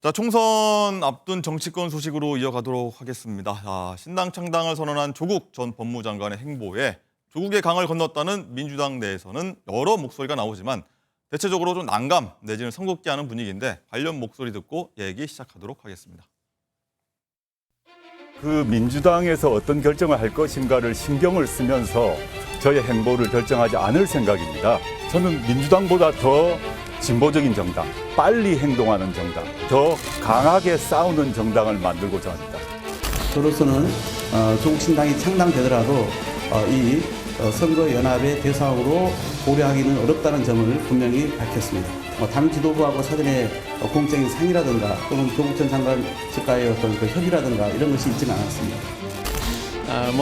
자, 총선 앞둔 정치권 소식으로 이어가도록 하겠습니다. 신당 창당을 선언한 조국 전 법무장관의 행보에 조국의 강을 건넜다는 민주당 내에서는 여러 목소리가 나오지만 대체적으로 좀 난감 내지는 성급지 않은 분위기인데 관련 목소리 듣고 얘기 시작하도록 하겠습니다. 그 민주당에서 어떤 결정을 할 것인가를 신경을 쓰면서 저의 행보를 결정하지 않을 생각입니다. 저는 민주당보다 더 진보적인 정당, 빨리 행동하는 정당, 더 강하게 싸우는 정당을 만들고자 합니다. 저로서는 조국 신당이 창당되더라도 이 선거연합의 대상으로 고려하기는 어렵다는 점을 분명히 밝혔습니다. 당 지도부하고 사전에 공적인 상의라든가 또는 조국 전 장관 측과의 어떤 그 협의라든가 이런 것이 있지는 않았습니다.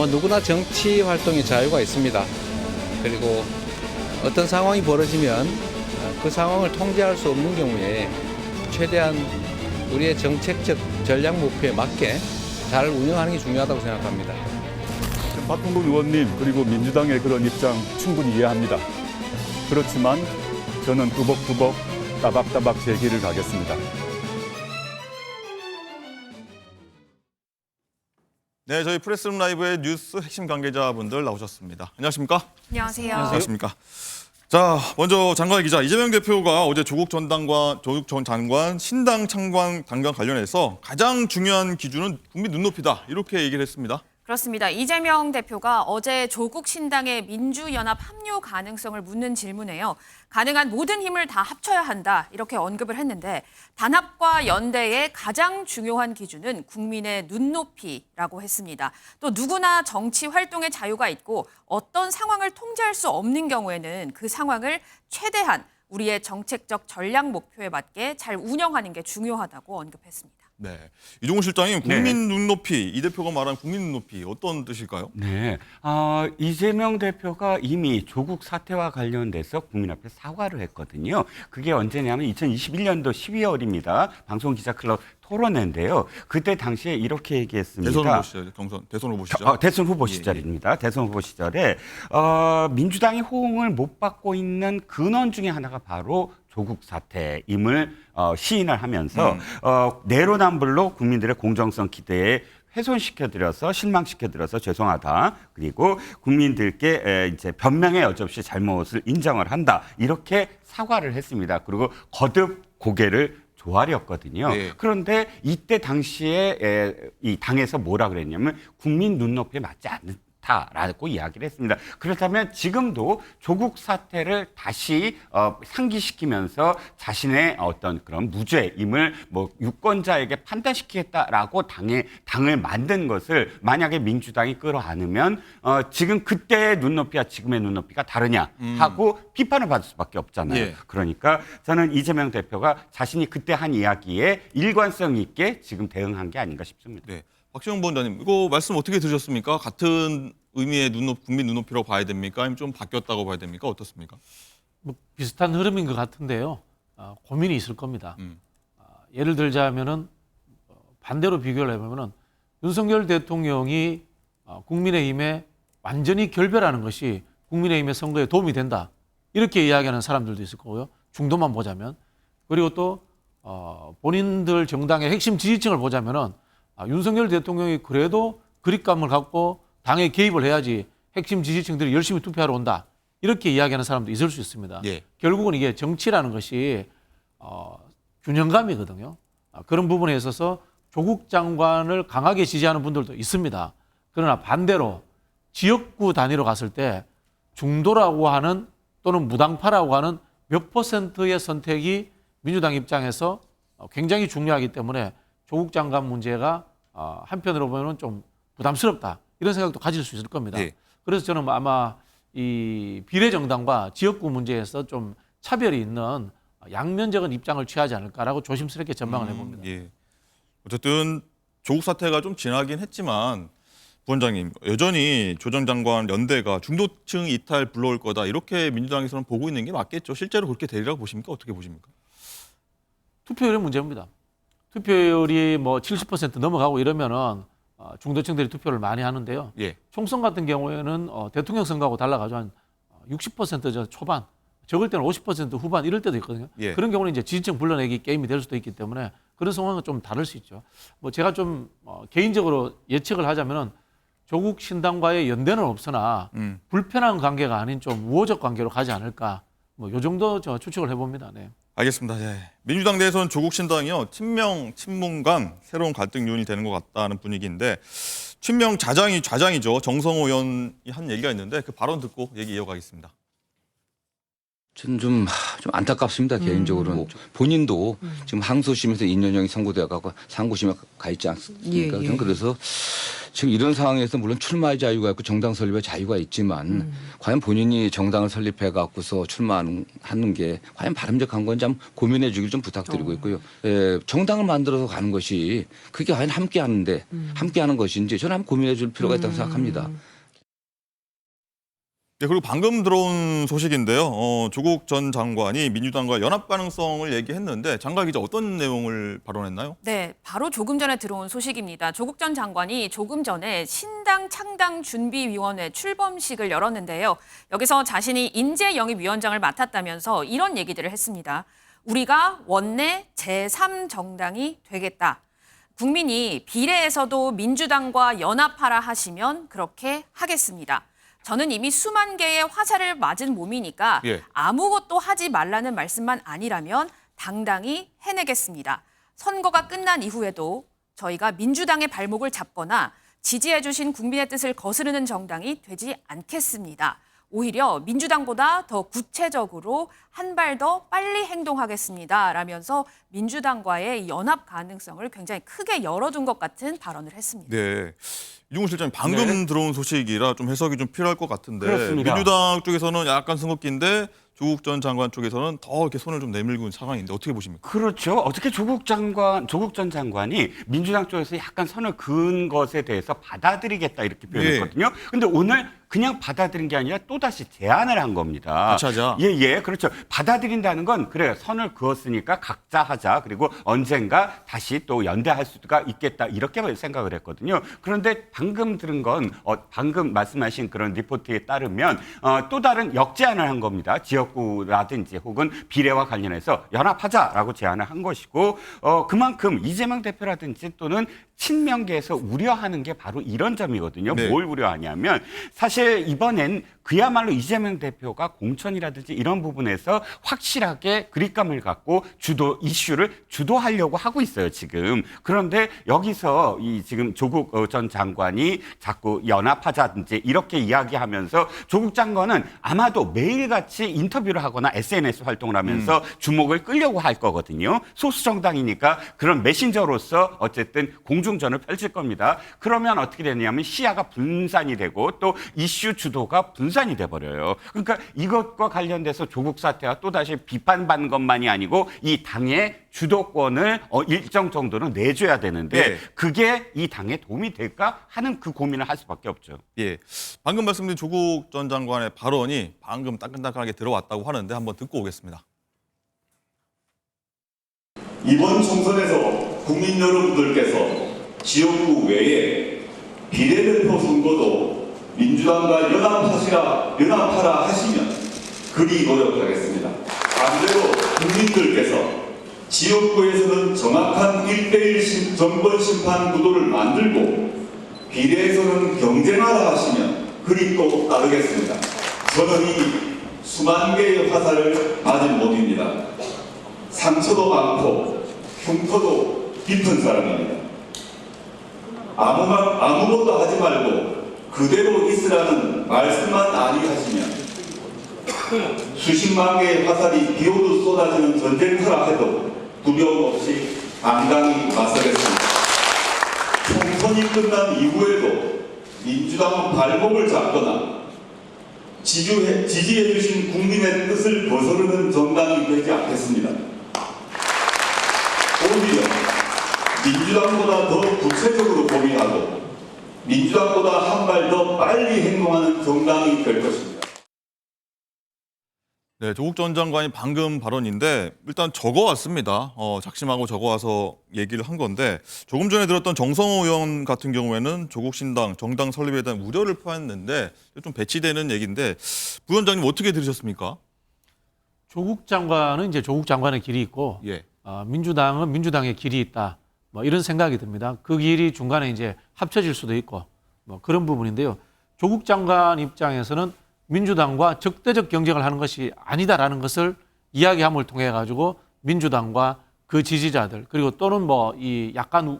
누구나 정치 활동의 자유가 있습니다. 그리고 어떤 상황이 벌어지면 그 상황을 통제할 수 없는 경우에 최대한 우리의 정책적 전략 목표에 맞게 잘 운영하는 게 중요하다고 생각합니다. 박홍근 의원님 그리고 민주당의 그런 입장 충분히 이해합니다. 그렇지만 저는 뚜벅뚜벅 따박따박 제 길을 가겠습니다. 네, 저희 프레스룸 라이브의 뉴스 핵심 관계자분들 나오셨습니다. 안녕하십니까? 안녕하세요. 안녕하십니까? 자, 먼저 장관 기자, 이재명 대표가 어제 조국 전 장관 신당 창당 당과 관련해서 가장 중요한 기준은 국민 눈높이다 이렇게 얘기를 했습니다. 그렇습니다. 이재명 대표가 어제 조국 신당의 민주연합 합류 가능성을 묻는 질문에요. 가능한 모든 힘을 다 합쳐야 한다 이렇게 언급을 했는데 단합과 연대의 가장 중요한 기준은 국민의 눈높이라고 했습니다. 또 누구나 정치 활동의 자유가 있고 어떤 상황을 통제할 수 없는 경우에는 그 상황을 최대한 우리의 정책적 전략 목표에 맞게 잘 운영하는 게 중요하다고 언급했습니다. 네, 이종훈 실장님, 국민 눈높이, 이 대표가 말한 국민 눈높이 어떤 뜻일까요? 네, 이재명 대표가 이미 조국 사태와 관련돼서 국민 앞에 사과를 했거든요. 그게 언제냐면 2021년도 12월입니다. 방송기자클럽 토론회인데요. 그때 당시에 이렇게 얘기했습니다. 대선 후보 시절, 대선 후보 시절. 대선 후보 시절입니다. 대선 후보 시절에 민주당이 호응을 못 받고 있는 근원 중에 하나가 바로 조국 사태임을 시인을 하면서 내로남불로 국민들의 공정성 기대에 훼손시켜드려서 실망시켜드려서 죄송하다. 그리고 국민들께 이제 변명의 여지 없이 잘못을 인정을 한다. 이렇게 사과를 했습니다. 그리고 거듭 고개를 조아렸거든요. 네. 그런데 이때 당시에 이 당에서 뭐라 그랬냐면 국민 눈높이에 맞지 않다라고 이야기를 했습니다. 그렇다면 지금도 조국 사태를 다시 상기시키면서 자신의 어떤 그런 무죄임을 유권자에게 판단시키겠다라고 당을 만든 것을 만약에 민주당이 끌어안으면 지금 그때의 눈높이와 지금의 눈높이가 다르냐 하고 비판을 받을 수밖에 없잖아요. 예. 그러니까 저는 이재명 대표가 자신이 그때 한 이야기에 일관성 있게 지금 대응한 게 아닌가 싶습니다. 네, 박시영 부원장님, 이거 말씀 어떻게 들으셨습니까? 같은 의미의 국민 눈높이로 봐야 됩니까? 아니면 좀 바뀌었다고 봐야 됩니까? 어떻습니까? 비슷한 흐름인 것 같은데요. 고민이 있을 겁니다. 예를 들자면은 반대로 비교를 해보면은 윤석열 대통령이 국민의힘에 완전히 결별하는 것이 국민의힘의 선거에 도움이 된다. 이렇게 이야기하는 사람들도 있을 거고요. 중도만 보자면. 그리고 또 본인들 정당의 핵심 지지층을 보자면은 윤석열 대통령이 그래도 그립감을 갖고 당에 개입을 해야지 핵심 지지층들이 열심히 투표하러 온다. 이렇게 이야기하는 사람도 있을 수 있습니다. 예. 결국은 이게 정치라는 것이 균형감이거든요. 그런 부분에 있어서 조국 장관을 강하게 지지하는 분들도 있습니다. 그러나 반대로 지역구 단위로 갔을 때 중도라고 하는 또는 무당파라고 하는 몇 퍼센트의 선택이 민주당 입장에서 굉장히 중요하기 때문에 조국 장관 문제가 한편으로 보면 좀 부담스럽다. 이런 생각도 가질 수 있을 겁니다. 네. 그래서 저는 아마 이 비례정당과 지역구 문제에서 좀 차별이 있는 양면적인 입장을 취하지 않을까라고 조심스럽게 전망을 해봅니다. 예. 어쨌든 조국 사태가 좀 지나긴 했지만 부원장님, 여전히 조 전 장관 연대가 중도층 이탈 불러올 거다 이렇게 민주당에서는 보고 있는 게 맞겠죠. 실제로 그렇게 되리라고 보십니까? 어떻게 보십니까? 투표율의 문제입니다. 투표율이 70% 넘어가고 이러면은 중도층들이 투표를 많이 하는데요. 예. 총선 같은 경우에는 대통령 선거하고 달라가지고 한 60% 초반, 적을 때는 50% 후반 이럴 때도 있거든요. 예. 그런 경우는 이제 지지층 불러내기 게임이 될 수도 있기 때문에 그런 상황은 좀 다를 수 있죠. 뭐 제가 좀 개인적으로 예측을 하자면은 조국 신당과의 연대는 없으나 불편한 관계가 아닌 좀 우호적 관계로 가지 않을까. 뭐 요 정도 저 추측을 해봅니다. 네. 알겠습니다. 예. 민주당 내에서는 조국 신당이요 친명 친문 간 새로운 갈등 요인이 되는 것 같다는 분위기인데 친명 좌장이죠 정성호 의원이 한 얘기가 있는데 그 발언 듣고 얘기 이어가겠습니다. 저는 좀 안타깝습니다, 개인적으로는. 본인도 지금 항소심에서 2년형이 선고되어가고 상고심에 가 있지 않습니까? 저는 그래서 지금 이런 상황에서 물론 출마의 자유가 있고 정당 설립의 자유가 있지만 과연 본인이 정당을 설립해갖고서 출마하는 게 과연 바람직한 건지 한번 고민해 주길 좀 부탁드리고 있고요. 예, 정당을 만들어서 가는 것이 그게 과연 함께하는 것인지 저는 한번 고민해 줄 필요가 있다고 생각합니다. 네, 그리고 방금 들어온 소식인데요. 조국 전 장관이 민주당과 연합 가능성을 얘기했는데 장관 기자 어떤 내용을 발언했나요? 네, 바로 조금 전에 들어온 소식입니다. 조국 전 장관이 조금 전에 신당 창당 준비위원회 출범식을 열었는데요. 여기서 자신이 인재영입위원장을 맡았다면서 이런 얘기들을 했습니다. 우리가 원내 제3정당이 되겠다. 국민이 비례에서도 민주당과 연합하라 하시면 그렇게 하겠습니다. 저는 이미 수만 개의 화살을 맞은 몸이니까 예. 아무것도 하지 말라는 말씀만 아니라면 당당히 해내겠습니다. 선거가 끝난 이후에도 저희가 민주당의 발목을 잡거나 지지해 주신 국민의 뜻을 거스르는 정당이 되지 않겠습니다. 오히려 민주당보다 더 구체적으로 한 발 더 빨리 행동하겠습니다. 라면서 민주당과의 연합 가능성을 굉장히 크게 열어둔 것 같은 발언을 했습니다. 네. 이종훈 실장님 방금 들어온 소식이라 좀 해석이 좀 필요할 것 같은데 그렇습니다. 민주당 쪽에서는 약간 승급기인데 조국 전 장관 쪽에서는 더 이렇게 손을 좀 내밀고 있는 상황인데 어떻게 보십니까? 그렇죠. 어떻게 조국 전 장관이 민주당 쪽에서 약간 선을 그은 것에 대해서 받아들이겠다 이렇게 표현했거든요. 근데 오늘 그냥 받아들인 게 아니라 또다시 제안을 한 겁니다. 같이 하자. 예, 그렇죠. 받아들인다는 건 그래 선을 그었으니까 각자 하자. 그리고 언젠가 다시 또 연대할 수가 있겠다. 이렇게 생각을 했거든요. 그런데 방금 들은 건 방금 말씀하신 그런 리포트에 따르면 또 다른 역제안을 한 겁니다. 지역구라든지 혹은 비례와 관련해서 연합하자라고 제안을 한 것이고 그만큼 이재명 대표라든지 또는 친명계에서 우려하는 게 바로 이런 점이거든요. 네. 뭘 우려하냐면 사실 이번엔 그야말로 이재명 대표가 공천이라든지 이런 부분에서 확실하게 그립감을 갖고 이슈를 주도하려고 하고 있어요, 지금. 그런데 여기서 지금 조국 전 장관이 자꾸 연합하자든지 이렇게 이야기하면서 조국 장관은 아마도 매일같이 인터뷰를 하거나 SNS 활동을 하면서 주목을 끌려고 할 거거든요. 소수 정당이니까 그런 메신저로서 어쨌든 공중전을 펼칠 겁니다. 그러면 어떻게 되냐면 시야가 분산이 되고 또 이슈 주도가 분산이 돼버려요. 그러니까 이것과 관련돼서 조국 사태가 또다시 비판받는 것만이 아니고 이 당의 주도권을 일정 정도는 내줘야 되는데 네. 그게 이 당에 도움이 될까 하는 그 고민을 할 수밖에 없죠. 예. 방금 말씀드린 조국 전 장관의 발언이 방금 따끈따끈하게 들어왔다고 하는데 한번 듣고 오겠습니다. 이번 총선에서 국민 여러분들께서 지역구 외에 비례대표 선거도 민주당과 연합하라 하시면 그리 노력하겠습니다. 반대로 국민들께서 지역구에서는 정확한 1대1 정권 심판 구도를 만들고 비례에서는 경쟁하라 하시면 그리 또 따르겠습니다. 저는 이 수만 개의 화살을 맞은 몸입니다. 상처도 많고 흉터도 깊은 사람입니다. 아무것도 하지 말고 그대로 있으라는 말씀만 아니하시면 수십만 개의 화살이 비오듯 쏟아지는 전쟁터라 해도 두려움 없이 당당히 맞서겠습니다. 총선이 끝난 이후에도 민주당은 발목을 잡거나 지지해 주신 국민의 뜻을 거스르는 정당이 되지 않겠습니다. 오히려 민주당보다 더 구체적으로 고민하고 민주당보다 한 발 더 빨리 행동하는 정당이 될 것입니다. 네, 조국 전 장관이 방금 발언인데 일단 적어왔습니다. 작심하고 적어와서 얘기를 한 건데 조금 전에 들었던 정성호 의원 같은 경우에는 조국 신당 정당 설립에 대한 우려를 표했는데 좀 배치되는 얘기인데 부위원장님 어떻게 들으셨습니까? 조국 장관은 이제 조국 장관의 길이 있고 예. 민주당은 민주당의 길이 있다. 뭐 이런 생각이 듭니다. 그 길이 중간에 이제 합쳐질 수도 있고 뭐 그런 부분인데요. 조국 장관 입장에서는 민주당과 적대적 경쟁을 하는 것이 아니다라는 것을 이야기함을 통해 가지고 민주당과 그 지지자들 그리고 또는 뭐 이 약간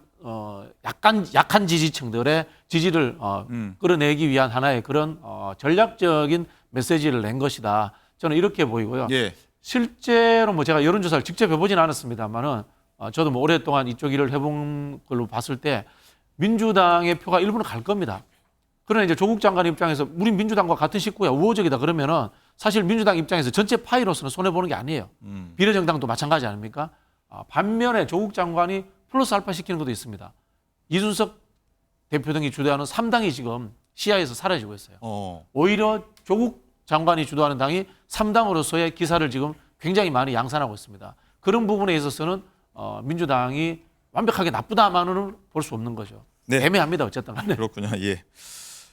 약한 지지층들의 지지를 끌어내기 위한 하나의 그런 전략적인 메시지를 낸 것이다. 저는 이렇게 보이고요. 예. 실제로 뭐 제가 여론조사를 직접 해보진 않았습니다만은 저도 뭐 오랫동안 이쪽 일을 해본 걸로 봤을 때 민주당의 표가 일부는 갈 겁니다. 그러나 이제 조국 장관 입장에서 우린 민주당과 같은 식구야 우호적이다 그러면은 사실 민주당 입장에서 전체 파이로서는 손해보는 게 아니에요. 비례정당도 마찬가지 아닙니까? 반면에 조국 장관이 플러스 알파 시키는 것도 있습니다. 이준석 대표 등이 주도하는 3당이 지금 시야에서 사라지고 있어요. 오히려 조국 장관이 주도하는 당이 3당으로서의 기사를 지금 굉장히 많이 양산하고 있습니다. 그런 부분에 있어서는 민주당이 완벽하게 나쁘다만은 볼 수 없는 거죠. 네. 애매합니다. 어쨌든 간에. 그렇군요. 예.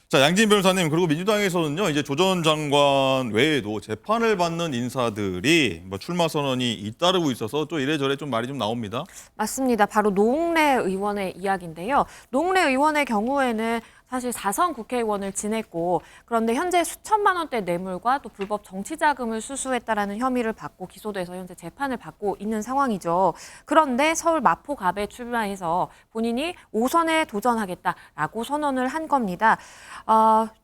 자, 양진 변호사님, 그리고 민주당에서는요, 이제 조 전 장관 외에도 재판을 받는 인사들이 뭐 출마 선언이 잇따르고 있어서 또 이래저래 좀 말이 좀 나옵니다. 맞습니다. 바로 노웅래 의원의 이야기인데요. 노웅래 의원의 경우에는 사실 4선 국회의원을 지냈고 그런데 현재 수천만 원대 뇌물과 또 불법 정치자금을 수수했다라는 혐의를 받고 기소돼서 현재 재판을 받고 있는 상황이죠. 그런데 서울 마포갑에 출마해서 본인이 5선에 도전하겠다라고 선언을 한 겁니다.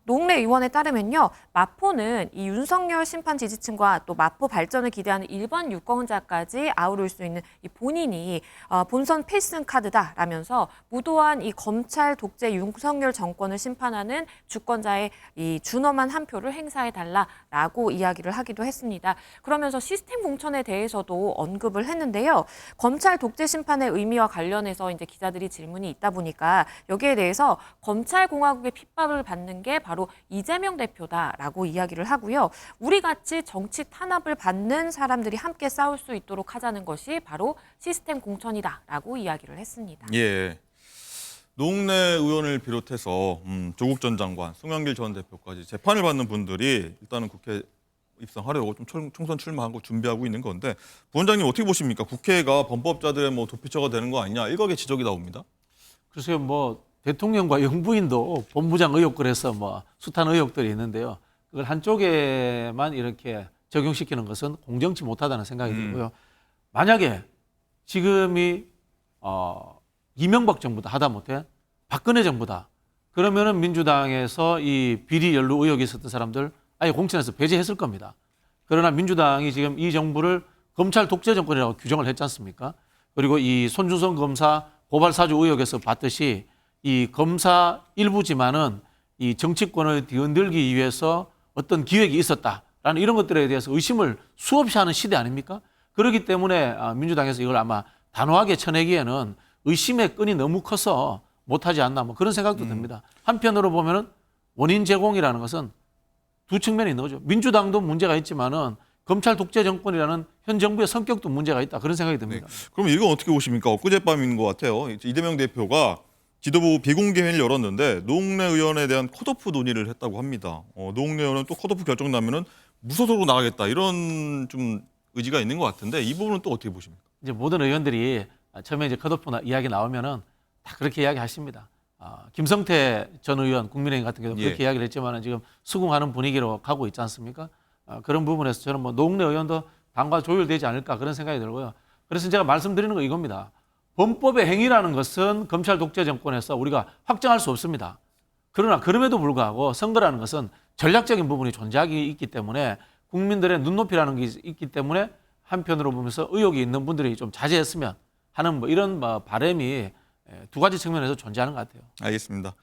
노웅래 의원에 따르면요. 마포는 이 윤석열 심판 지지층과 또 마포 발전을 기대하는 일반 유권자까지 아우를 수 있는 이 본인이 본선 필승 카드다라면서 무도한 이 검찰 독재 윤석열 정권을 심판하는 주권자의 이 준엄한 한 표를 행사해달라라고 이야기를 하기도 했습니다. 그러면서 시스템 공천에 대해서도 언급을 했는데요. 검찰 독재 심판의 의미와 관련해서 이제 기자들이 질문이 있다 보니까 여기에 대해서 검찰공화국의 핍박을 받는 게 바로 이재명 대표다라고 이야기를 하고요. 우리같이 정치 탄압을 받는 사람들이 함께 싸울 수 있도록 하자는 것이 바로 시스템 공천이다라고 이야기를 했습니다. 예. 노웅래 의원을 비롯해서 조국 전 장관, 송영길 전 대표까지 재판을 받는 분들이 일단은 국회 입성하려고 좀 총선 출마하고 준비하고 있는 건데 부원장님 어떻게 보십니까? 국회가 범법자들의 뭐 도피처가 되는 거 아니냐 일각의 지적이 나옵니다. 글쎄요, 뭐 대통령과 영부인도 본부장 의혹글에서 뭐 숱한 의혹들이 있는데요. 그걸 한쪽에만 이렇게 적용시키는 것은 공정치 못하다는 생각이 들고요. 만약에 지금이 이명박 정부다 하다못해 박근혜 정부다. 그러면은 민주당에서 이 비리 연루 의혹이 있었던 사람들 아예 공천에서 배제했을 겁니다. 그러나 민주당이 지금 이 정부를 검찰 독재 정권이라고 규정을 했지 않습니까? 그리고 이 손준성 검사 고발 사주 의혹에서 봤듯이 이 검사 일부지만은 이 정치권을 뒤흔들기 위해서 어떤 기획이 있었다라는 이런 것들에 대해서 의심을 수없이 하는 시대 아닙니까? 그렇기 때문에 민주당에서 이걸 아마 단호하게 쳐내기에는 의심의 끈이 너무 커서 못하지 않나 뭐 그런 생각도 듭니다. 한편으로 보면은 원인 제공이라는 것은 두 측면이 있는 거죠. 민주당도 문제가 있지만은 검찰 독재 정권이라는 현 정부의 성격도 문제가 있다 그런 생각이 듭니다. 네. 그럼 이건 어떻게 보십니까? 엊그제밤인 것 같아요. 이재명 대표가 지도부 비공개 회의를 열었는데 노웅래 의원에 대한 컷오프 논의를 했다고 합니다. 노웅래 의원은 또 컷오프 결정 나면은 무소속으로 나가겠다 이런 좀 의지가 있는 것 같은데 이 부분은 또 어떻게 보십니까? 이제 모든 의원들이 처음에 이제 컷오프 이야기 나오면은 다 그렇게 이야기하십니다. 김성태 전 의원 국민의힘 같은 경우도 그렇게 이야기를 했지만은 지금 수긍하는 분위기로 가고 있지 않습니까? 그런 부분에서 저는 뭐 노웅래 의원도 당과 조율되지 않을까 그런 생각이 들고요. 그래서 제가 말씀드리는 거 이겁니다. 범법의 행위라는 것은 검찰 독재 정권에서 우리가 확정할 수 없습니다. 그러나 그럼에도 불구하고 선거라는 것은 전략적인 부분이 존재하기 있기 때문에 국민들의 눈높이라는 게 있기 때문에 한편으로 보면서 의혹이 있는 분들이 좀 자제했으면 하는 뭐 이런 바람이 두 가지 측면에서 존재하는 것 같아요. 알겠습니다.